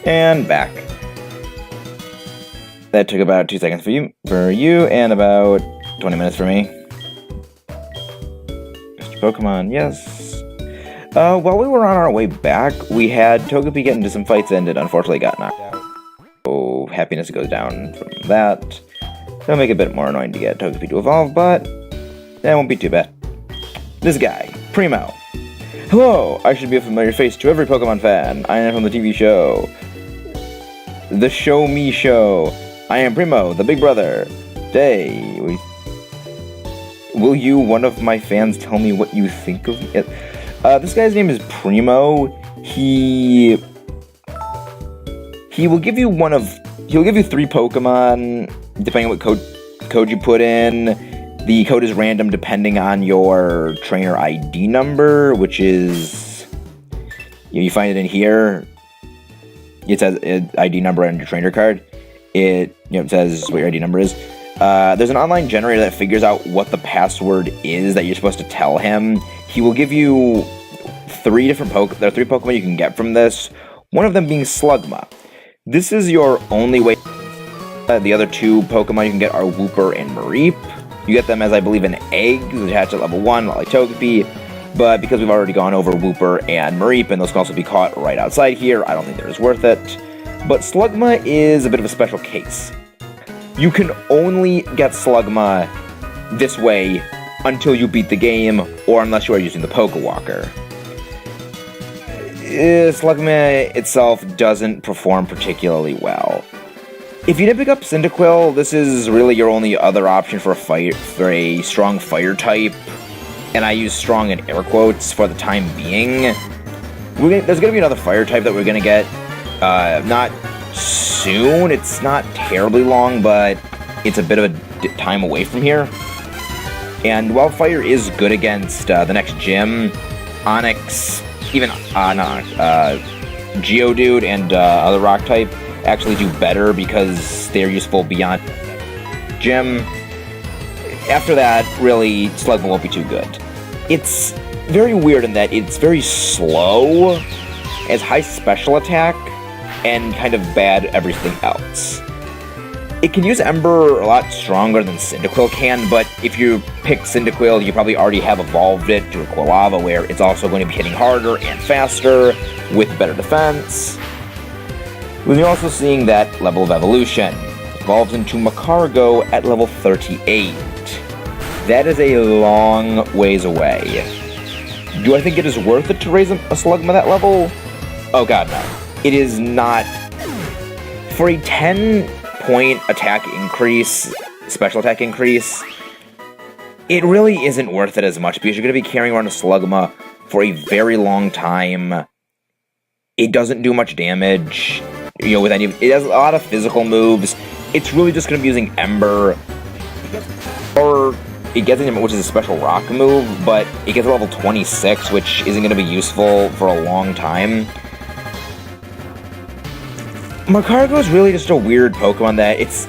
And back. That took about 2 seconds for you, and about 20 minutes for me. Mr. Pokemon, yes. While we were on our way back, we had Togepi get into some fights and it unfortunately got knocked out. So happiness goes down from that. That'll make it a bit more annoying to get Togepi to evolve, but that won't be too bad. This guy, Primo. Hello, I should be a familiar face to every Pokemon fan. I am from the TV show. The Show Me Show. I am Primo, the big brother. Today, will you, one of my fans, tell me what you think of me? This guy's name is Primo. He will give you he'll give you 3 Pokemon, depending on what code you put in. The code is random depending on your trainer ID number, which is, you find it in here. It says ID number on your trainer card. It says what your ID number is. There's an online generator that figures out what the password is that you're supposed to tell him. He will give you 3 different there are 3 Pokemon you can get from this. One of them being Slugma. This is your only way. The other 2 Pokemon you can get are Wooper and Mareep. You get them as, I believe, an egg, which hatch at level 1, like Togepi. But because we've already gone over Wooper and Mareep, and those can also be caught right outside here, I don't think they're as worth it. But Slugma is a bit of a special case. You can only get Slugma this way until you beat the game, or unless you are using the Pokewalker. Slugma itself doesn't perform particularly well. If you did pick up Cyndaquil, this is really your only other option for a strong fire type, and I use strong in air quotes for the time being. There's going to be another fire type that we're going to get, not soon. It's not terribly long, but it's a bit of a time away from here. And while fire is good against the next gym, Onix, even Geodude and other rock type actually do better because they're useful beyond gym. After that, really, Slugma won't be too good. It's very weird in that it's very slow, has high special attack, and kind of bad everything else. It can use Ember a lot stronger than Cyndaquil can, but if you pick Cyndaquil, you probably already have evolved it to a Quilava, where it's also going to be hitting harder and faster with better defense. We're also seeing that level of evolution. It evolves into Macargo at level 38. That is a long ways away. Do I think it is worth it to raise a Slugma that level? Oh god, no. It is not. For a 10-point attack increase, special attack increase, it really isn't worth it as much because you're going to be carrying around a Slugma for a very long time. It doesn't do much damage. With it has a lot of physical moves. It's really just going to be using Ember, or it gets an Ember, which is a special rock move, but it gets to level 26, which isn't going to be useful for a long time. Macargo is really just a weird Pokemon that its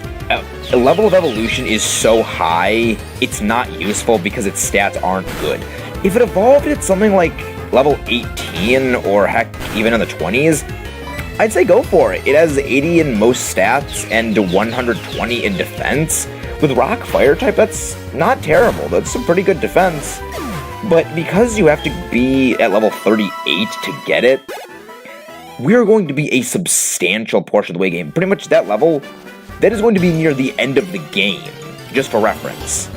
level of evolution is so high, it's not useful because its stats aren't good. If it evolved at something like level 18, or heck, even in the 20s, I'd say go for it. It has 80 in most stats and 120 in defense. With Rock Fire type, that's not terrible. That's some pretty good defense. But because you have to be at level 38 to get it, we're going to be a substantial portion of the way game. Pretty much that level, that is going to be near the end of the game, just for reference.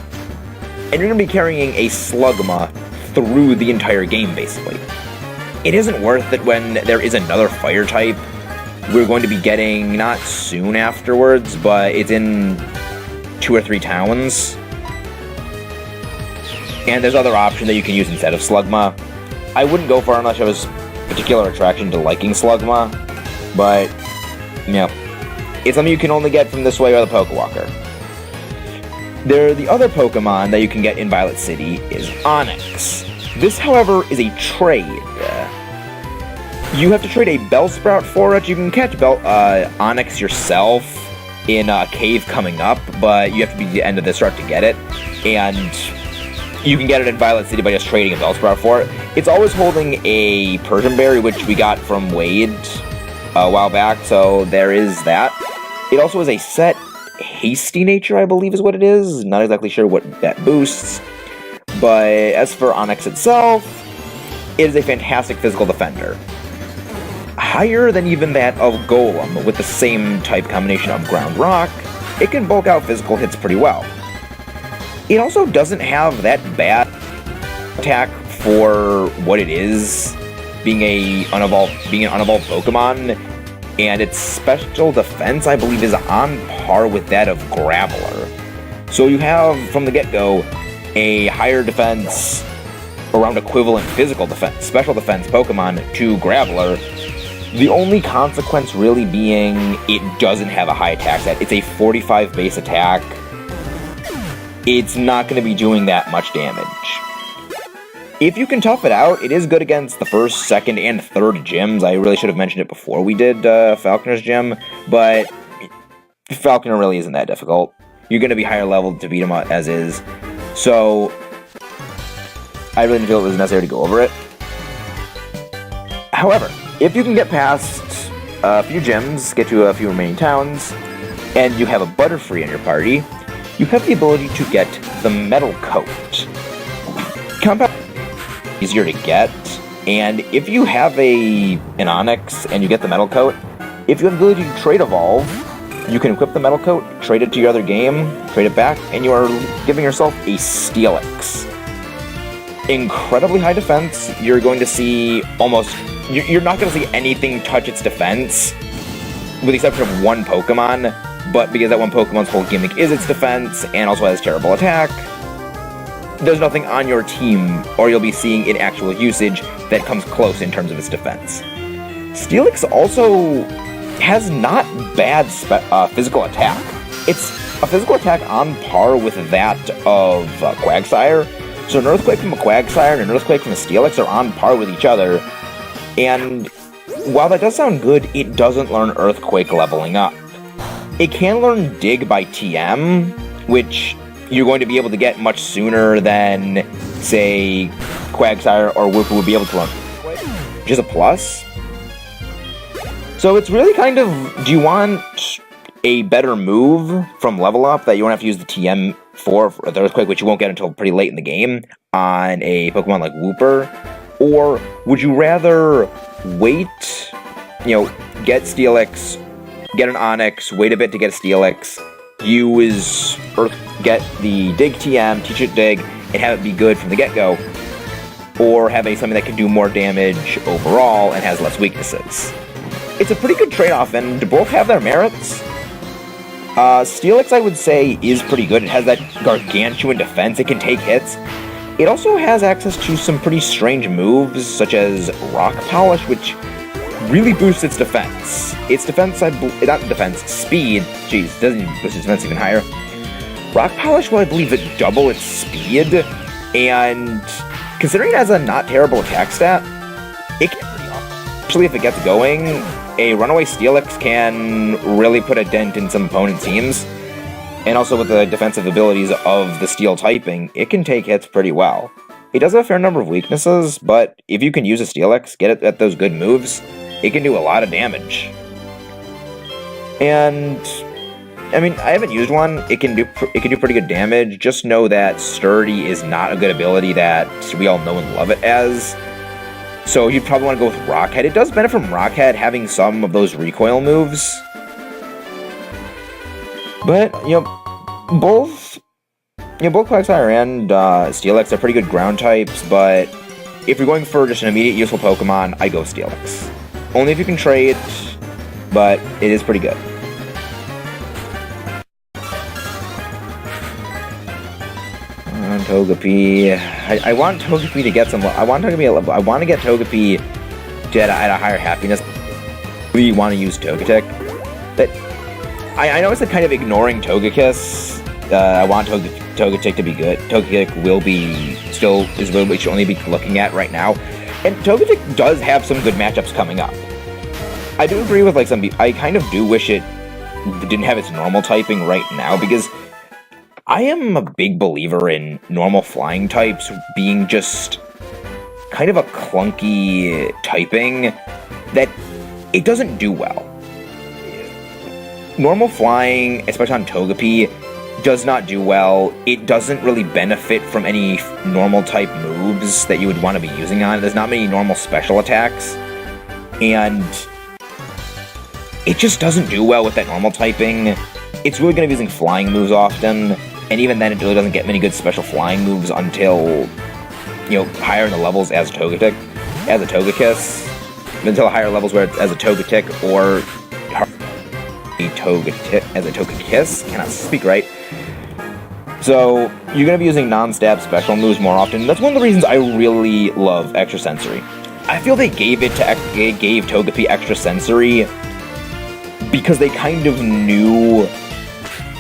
And you're going to be carrying a Slugma through the entire game, basically. It isn't worth it when there is another fire type we're going to be getting, not soon afterwards, but it's in 2 or 3 towns. And there's other options that you can use instead of Slugma. I wouldn't go for it unless you have a particular attraction to liking Slugma, but, it's something you can only get from this way or the Pokewalker. The other Pokemon that you can get in Violet City is Onix. This, however, is a trade. You have to trade a Bellsprout for it. You can catch Onix yourself in a cave coming up, but you have to be at the end of this route to get it. And you can get it in Violet City by just trading a Bellsprout for it. It's always holding a Persian Berry, which we got from Wade. a while back, so there is that. It also has a set hasty nature, I believe is what it is. Not exactly sure what that boosts. But as for Onyx itself, it is a fantastic physical defender. Higher than even that of Golem, with the same type combination of ground rock, it can bulk out physical hits pretty well. It also doesn't have that bad attack for what it is, being an unevolved Pokemon, and its special defense, I believe, is on par with that of Graveler. So you have, from the get-go, a higher defense, around equivalent physical defense, special defense Pokemon to Graveler. The only consequence really being it doesn't have a high attack stat. It's a 45 base attack. It's not going to be doing that much damage. If you can tough it out, it is good against the first, second, and third gyms. I really should have mentioned it before we did Falconer's gym, but Falconer really isn't that difficult. You're going to be higher leveled to beat him as is. So, I really didn't feel it was necessary to go over it. However, if you can get past a few gyms, get to a few remaining towns, and you have a Butterfree in your party, you have the ability to get the Metal Coat. Compound is easier to get, and if you have an Onyx and you get the Metal Coat, if you have the ability to Trade Evolve, you can equip the Metal Coat, trade it to your other game, trade it back, and you are giving yourself a Steelix. Incredibly high defense. You're going to see you're not going to see anything touch its defense, with the exception of one Pokemon, but because that one Pokemon's whole gimmick is its defense, and also has terrible attack, there's nothing on your team, or you'll be seeing in actual usage, that comes close in terms of its defense. Steelix also has not bad physical attack. It's a physical attack on par with that of Quagsire. So an Earthquake from a Quagsire and an Earthquake from a Steelix are on par with each other. And while that does sound good, it doesn't learn Earthquake leveling up. It can learn Dig by TM, which you're going to be able to get much sooner than, say, Quagsire or Wooper would be able to learn, which is a plus. So it's really kind of, do you want a better move from level up that you won't have to use the TM for the Earthquake, which you won't get until pretty late in the game, on a Pokemon like Wooper? Or would you rather wait, get Steelix, get an Onyx, wait a bit to get a Steelix, get the Dig TM, teach it Dig, and have it be good from the get-go? Or have something that can do more damage overall and has less weaknesses? It's a pretty good trade-off, and both have their merits. Steelix, I would say, is pretty good. It has that gargantuan defense. It can take hits. It also has access to some pretty strange moves, such as Rock Polish, which really boosts its defense. Its defense, speed. Jeez, doesn't even boost its defense even higher. Rock Polish will, I believe, double its speed, and considering it has a not terrible attack stat, it can actually, if it gets going, a Runaway Steelix can really put a dent in some opponent teams. And also with the defensive abilities of the Steel typing, it can take hits pretty well. It does have a fair number of weaknesses, but if you can use a Steelix, get it at those good moves, it can do a lot of damage. And I haven't used one. It can do pretty good damage. Just know that Sturdy is not a good ability that we all know and love it as. So you'd probably want to go with Rockhead. It does benefit from Rockhead having some of those recoil moves. But, both Quagsire and Steelix are pretty good ground types, but if you're going for just an immediate useful Pokemon, I go Steelix. Only if you can trade, but it is pretty good. Togepi. I want Togepi to get some. I want to get Togepi at a higher happiness. We want to use Togetic. But I know it's kind of ignoring Togekiss. I want Togetic to be good. Togetic is what we should only be looking at right now. And Togetic does have some good matchups coming up. I do agree with I kind of do wish it didn't have its normal typing right now, because I am a big believer in normal flying types being just kind of a clunky typing that it doesn't do well. Normal flying, especially on Togepi, does not do well. It doesn't really benefit from any normal type moves that you would want to be using on it. There's not many normal special attacks, and it just doesn't do well with that normal typing. It's really going to be using flying moves often, and even then it really doesn't get many good special flying moves until, higher in the levels as a Togekiss, until higher levels where it's as a Togetic or as a Togekiss. Cannot speak right. So you're going to be using non-stab special moves more often. That's one of the reasons I really love Extra Sensory. I feel they gave Togepi Extra Sensory because they kind of knew.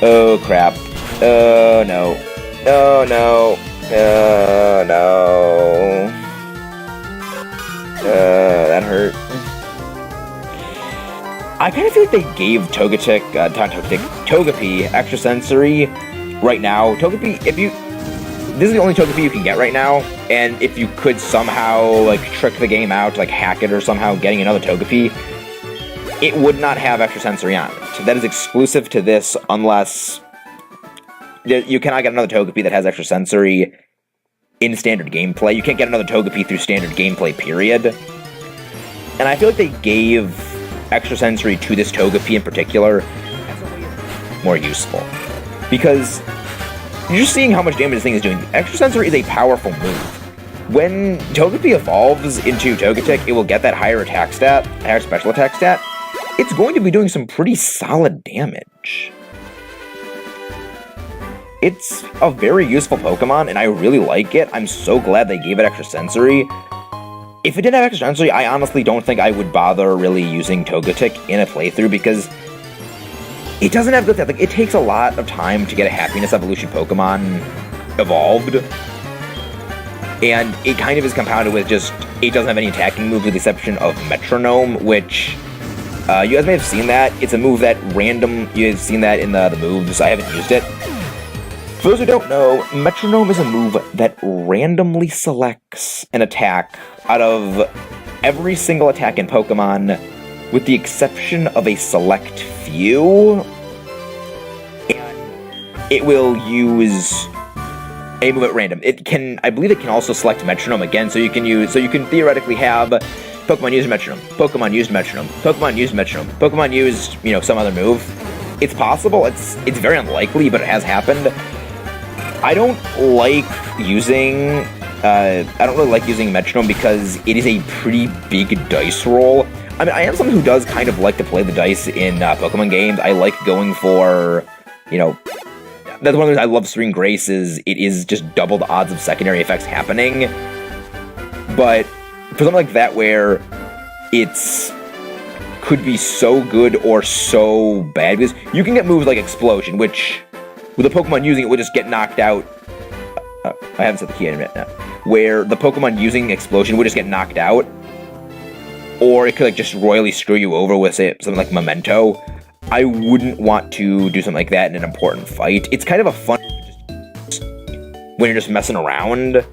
Oh crap! Oh no! Oh no! Oh no! That hurt. I kind of feel like they gave Togepi Extra Sensory right now. Togepi, this is the only Togepi you can get right now, and if you could somehow trick the game out, hack it or somehow getting another Togepi, it would not have Extra Sensory on it. That is exclusive to this, unless you cannot get another Togepi that has Extra Sensory in standard gameplay. You can't get another Togepi through standard gameplay, period. And I feel like they gave Extra Sensory to this Togepi in particular as a way more useful. Because you're just seeing how much damage this thing is doing. Extra Sensory is a powerful move. When Togepi evolves into Togetic, it will get that higher attack stat, higher special attack stat. It's going to be doing some pretty solid damage. It's a very useful Pokemon, and I really like it. I'm so glad they gave it Extra Sensory. If it didn't have Extra Sensory, I honestly don't think I would bother really using Togetic in a playthrough, because it doesn't have good stats. It takes a lot of time to get a Happiness Evolution Pokemon evolved, and it kind of is compounded with just, it doesn't have any attacking moves with the exception of Metronome, which you guys may have seen that. It's a move that you've seen that in the moves. I haven't used it. For those who don't know, Metronome is a move that randomly selects an attack out of every single attack in Pokemon, with the exception of a select few, and it will use a move at random. I believe it can also select Metronome again, so you can theoretically have Pokemon used Metronome, Pokemon used Metronome, Pokemon used Metronome, Pokemon used, some other move. It's possible, it's very unlikely, but it has happened. I don't like using Metronome because it is a pretty big dice roll. I mean, I am someone who does kind of like to play the dice in Pokemon games. I like going for, that's one of the reasons I love Serene Grace, is it is just double the odds of secondary effects happening. But for something like that where it's could be so good or so bad, because you can get moves like Explosion, which with the Pokemon using it will just get knocked out. I haven't set the key in yet now. Where the Pokemon using Explosion would just get knocked out, or it could just royally screw you over with, say, something like Memento. I wouldn't want to do something like that in an important fight. It's kind of a fun when you're just messing around,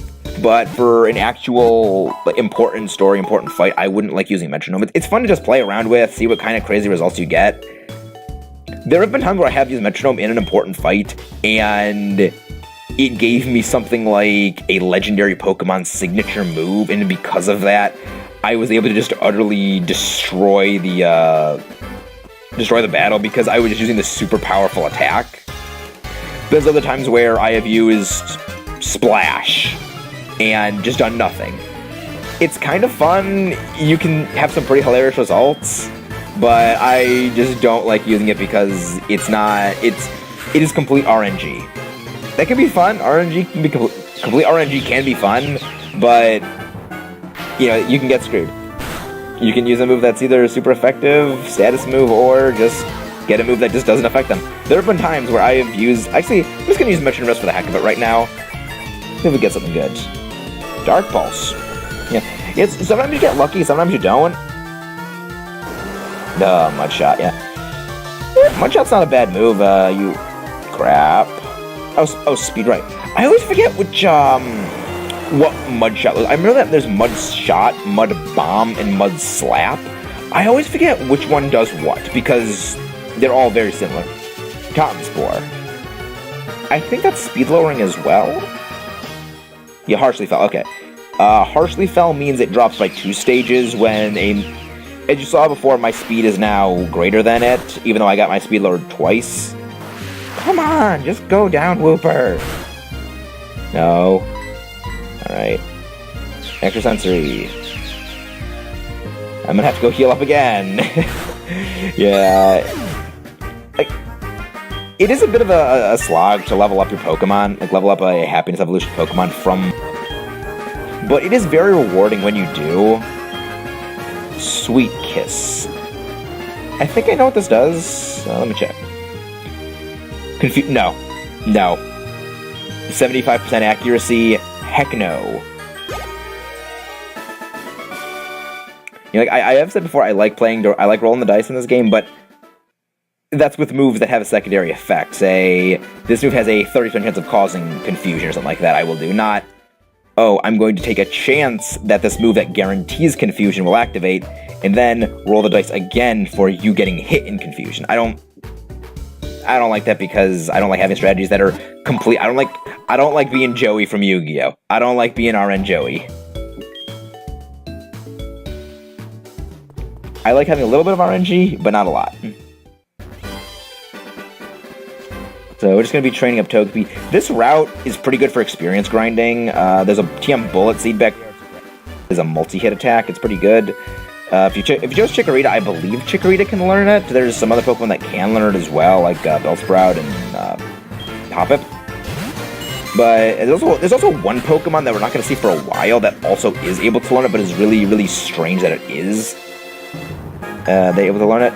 but for an actual important story, important fight, I wouldn't like using Metronome. It's fun to just play around with, see what kind of crazy results you get. There have been times where I have used Metronome in an important fight, and it gave me something like a legendary Pokemon signature move, and because of that, I was able to just utterly destroy the battle because I was just using this super powerful attack. There's other times where I have used Splash and just done nothing. It's kind of fun. You can have some pretty hilarious results, but I just don't like using it because it is complete RNG. That can be fun. RNG can be complete RNG can be fun, but you can get screwed. You can use a move that's either super effective, status move, or just get a move that just doesn't affect them. There have been times where I have used, actually, I'm just gonna use Metronome Rest for the heck of it right now. Maybe we get something good. Dark Pulse. Yeah, sometimes you get lucky, sometimes you don't. Mudshot, yeah. Mudshot's not a bad move, you crap. Oh, Speed, right. I always forget which, what Mudshot was. I remember that there's Mud Shot, Mud Bomb, and Mud Slap. I always forget which one does what, because they're all very similar. Cotton Spore. I think that's speed lowering as well? Yeah, Harshly Fell, okay. Harshly Fell means it drops by 2 stages when as you saw before, my speed is now greater than it, even though I got my speed lowered twice. Come on, just go down, Wooper. No. Alright. Extrasensory. I'm gonna have to go heal up again. Yeah. Like, it is a bit of a slog to level up your Pokemon, like level up a Happiness Evolution Pokemon from... But it is very rewarding when you do. Sweet Kiss. I think I know what this does. Let me check. No. No. 75% accuracy. Heck no. You know, like I have said before, I like rolling the dice in this game, but that's with moves that have a secondary effect. Say, this move has a 30% chance of causing confusion or something like that. I will do. Not, oh, I'm going to take a chance that this move that guarantees confusion will activate, and then roll the dice again for you getting hit in confusion. I don't like that because I don't like having strategies that are complete. I don't like being Joey from Yu-Gi-Oh! I don't like being RN Joey. I like having a little bit of RNG, but not a lot. So we're just going to be training up Togepi. This route is pretty good for experience grinding. There's a TM Bullet Seed back there. There's a multi-hit attack. It's pretty good. If you chose Chikorita, I believe Chikorita can learn it. There's some other Pokemon that can learn it as well, like Bellsprout and Hoppip. But there's also one Pokemon that we're not going to see for a while that also is able to learn it, but is really, really strange that it is. They're able to learn it.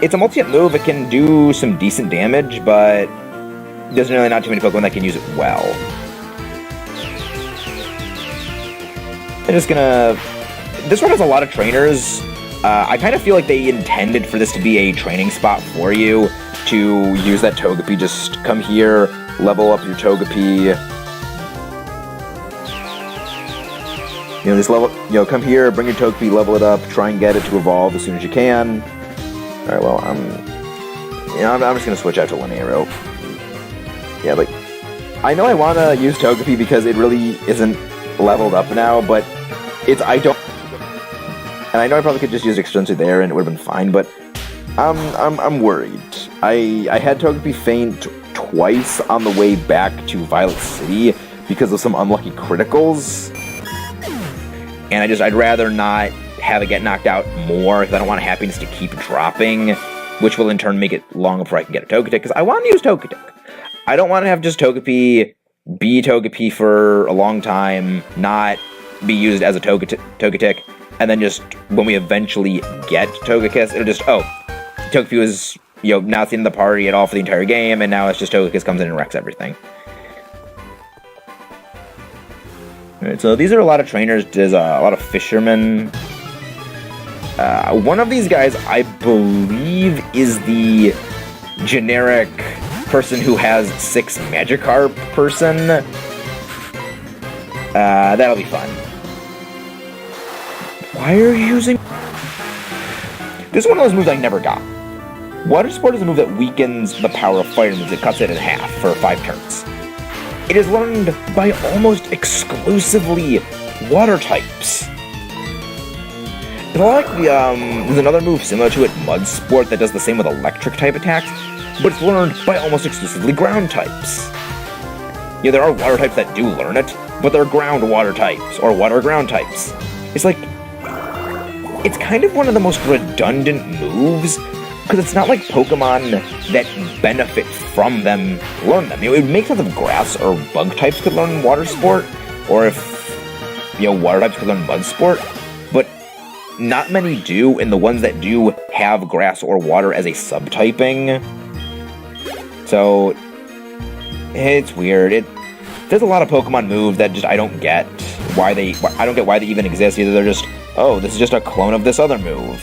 It's a multi-hit move. It can do some decent damage, but there's really not too many Pokemon that can use it well. I'm just gonna... This one has a lot of trainers. I kind of feel like they intended for this to be a training spot for you to use that Togepi. Just come here, level up your Togepi. Come here, bring your Togepi, level it up, try and get it to evolve as soon as you can. Alright, well, I'm just gonna switch out to Linero. Yeah, like, I know I want to use Togepi because it really isn't leveled up now, but and I know I probably could just use Extensor there and it would have been fine, but I'm worried. I had Togepi faint twice on the way back to Violet City because of some unlucky criticals. And I'd rather not have it get knocked out more, because I don't want Happiness to keep dropping, which will in turn make it long before I can get a Togetic, because I want to use Togetic. I don't want to have just Togepi be Togepi for a long time, not be used as a Togetic, and then just, when we eventually get Togekiss, it'll just, oh, Togepi was, now it's in the party at all for the entire game, and now it's just Togekiss comes in and wrecks everything. Alright, so these are a lot of trainers. There's a lot of fishermen. One of these guys, I believe, is the generic person who has 6 Magikarp person. That'll be fun. Why are you using... This is one of those moves I never got. Water Sport is a move that weakens the power of fire moves. It cuts it in half for 5 turns. It is learned by almost exclusively water types. It's like there's another move similar to it, Mud Sport, that does the same with electric type attacks, but it's learned by almost exclusively ground types. Yeah, there are water types that do learn it, but they're ground water types, or water ground types. It's like, it's kind of one of the most redundant moves, because it's not like Pokemon that benefit from them learn them. It would make sense if grass or bug types could learn Water Sport, or if, water types could learn Mud Sport, but not many do, and the ones that do have grass or water as a subtyping. So, it's weird. There's a lot of Pokemon moves that just I don't get why they even exist. Either they're just, oh, this is just a clone of this other move.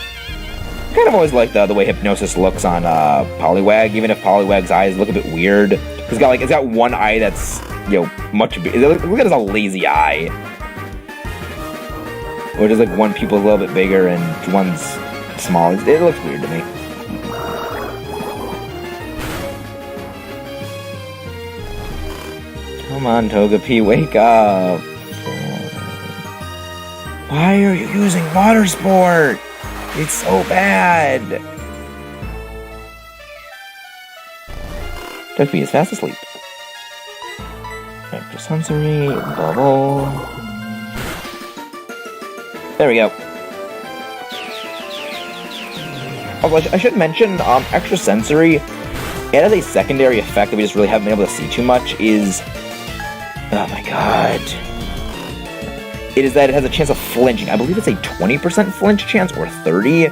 I kind of always like the way Hypnosis looks on Poliwag, even if Poliwag's eyes look a bit weird. It's got one eye that's, much bigger. Look at it as a lazy eye. Or just like one pupil's a little bit bigger and one's small. It looks weird to me. Come on, Togepi, wake up. Why are you using water sport? It's so bad. Togepi is fast asleep. Extrasensory, bubble. There we go. Also, I should mention, extrasensory, it has a secondary effect that we just really haven't been able to see too much is... Oh my god. It is that it has a chance of flinching. I believe it's a 20% flinch chance, or 30.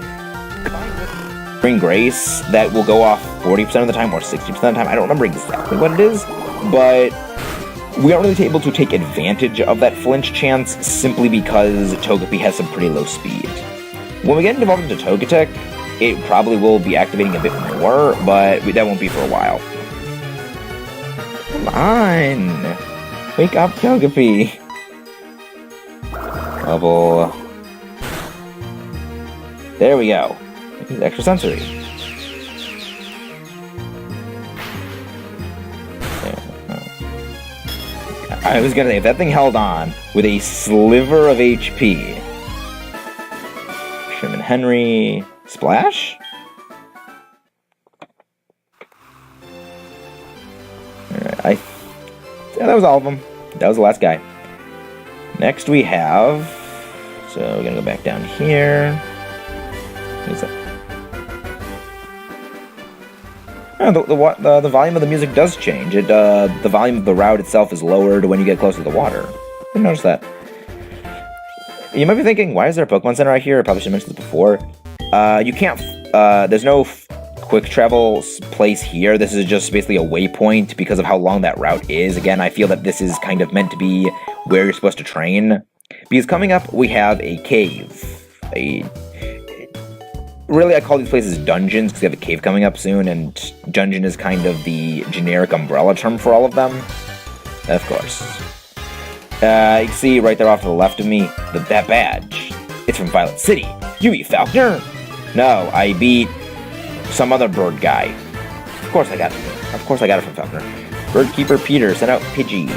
Green Grace, that will go off 40% of the time, or 60% of the time. I don't remember exactly what it is, but we aren't really able to take advantage of that flinch chance simply because Togepi has some pretty low speed. When we get involved into Togetic, it probably will be activating a bit more, but that won't be for a while. Come on! Wake up, Togepi! Bubble. There we go. Extrasensory. I was gonna say, if that thing held on with a sliver of HP. Sherman Henry. Splash? Alright, yeah, that was all of them. That was the last guy. Next we have... So we're gonna go back down here. What is that? Oh, the volume of the music does change. The volume of the route itself is lowered when you get close to the water. I didn't notice that. You might be thinking, why is there a Pokemon Center right here? I probably should have mentioned this before. You can't... there's no quick travel place here. This is just basically a waypoint because of how long that route is. Again, I feel that this is kind of meant to be where you're supposed to train. Because coming up, we have a cave. Really, I call these places dungeons because we have a cave coming up soon, and dungeon is kind of the generic umbrella term for all of them. Of course. You can see right there off to the left of me, that badge. It's from Violet City. You beat Falconer? No, I beat some other bird guy. Of course I got it. Of course I got it from Falconer. Birdkeeper Peter sent out Pidgey.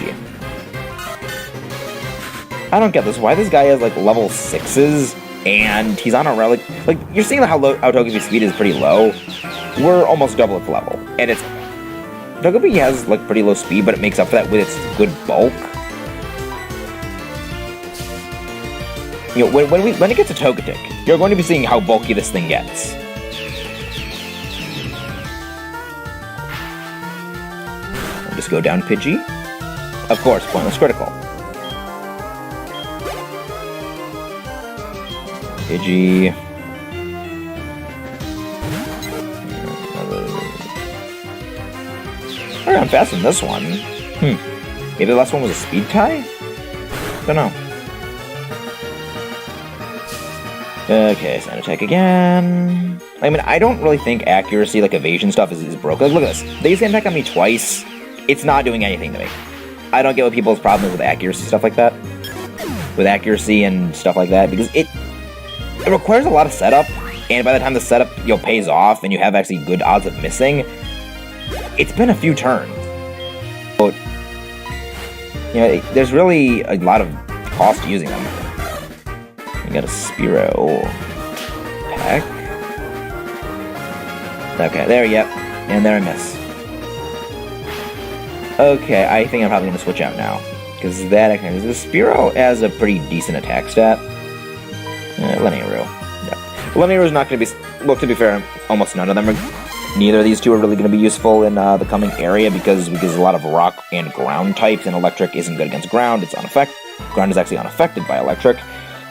I don't get this. Why this guy has like level 6s and he's on a relic? Like, you're seeing how Togepi's speed is pretty low. We're almost double its level, and it's Togepi has like pretty low speed, but it makes up for that with its good bulk. You know, when it gets a Togetic, you're going to be seeing how bulky this thing gets. I'll just go down Pidgey. Of course, pointless critical. Pidgey. Alright, I'm fast in this one. Maybe the last one was a speed tie? Don't know. Okay, Sand Attack again. I mean, I don't really think accuracy, like evasion stuff, is broken. Like, look at this. They Sand Attack on me twice. It's not doing anything to me. I don't get what people's problem is with accuracy stuff like that. With accuracy and stuff like that, because it requires a lot of setup, and by the time the setup, pays off and you have actually good odds of missing, it's been a few turns. But, there's really a lot of cost to using them. We got a Spearow. Peck. Okay, there we go. And there I miss. Okay, I think I'm probably going to switch out now. Because the Spearow has a pretty decent attack stat. Lenniru. Yeah. Lenniru's not going to be... Well, to be fair, almost none of them are... Neither of these two are really going to be useful in the coming area because a lot of rock and ground types, and electric isn't good against ground. It's unaffected. Ground is actually unaffected by electric.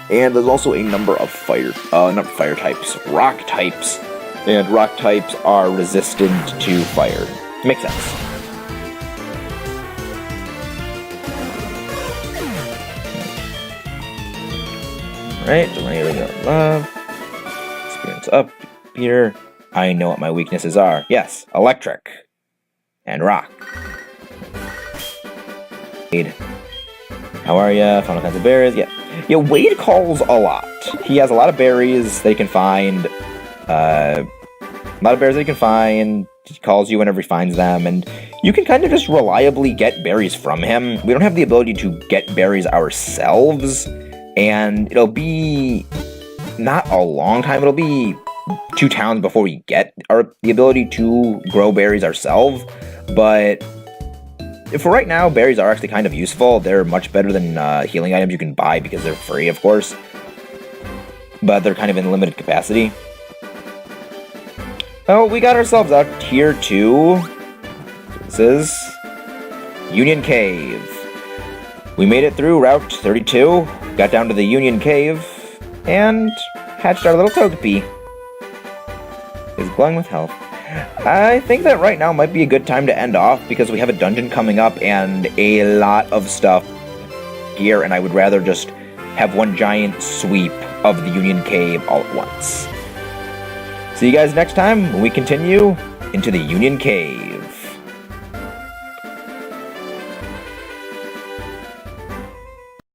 And there's also a number of fire types, rock types, and rock types are resistant to fire. Makes sense. Right, so here we go. Love. Experience up here. I know what my weaknesses are. Yes, electric. And rock. How are ya? Final kinds of berries? Yeah. Yeah, Wade calls a lot. He has a lot of berries they can find. He calls you whenever he finds them, and you can kind of just reliably get berries from him. We don't have the ability to get berries ourselves, and it'll be not a long time. It'll be 2 towns before we get the ability to grow berries ourselves, but for right now, berries are actually kind of useful. They're much better than healing items you can buy because they're free, of course, but they're kind of in limited capacity. Oh, we got ourselves out Tier 2. This is Union Cave. We made it through Route 32, got down to the Union Cave, and hatched our little Togepi. It's glowing with health. I think that right now might be a good time to end off because we have a dungeon coming up and a lot of stuff here, and I would rather just have one giant sweep of the Union Cave all at once. See you guys next time when we continue into the Union Cave.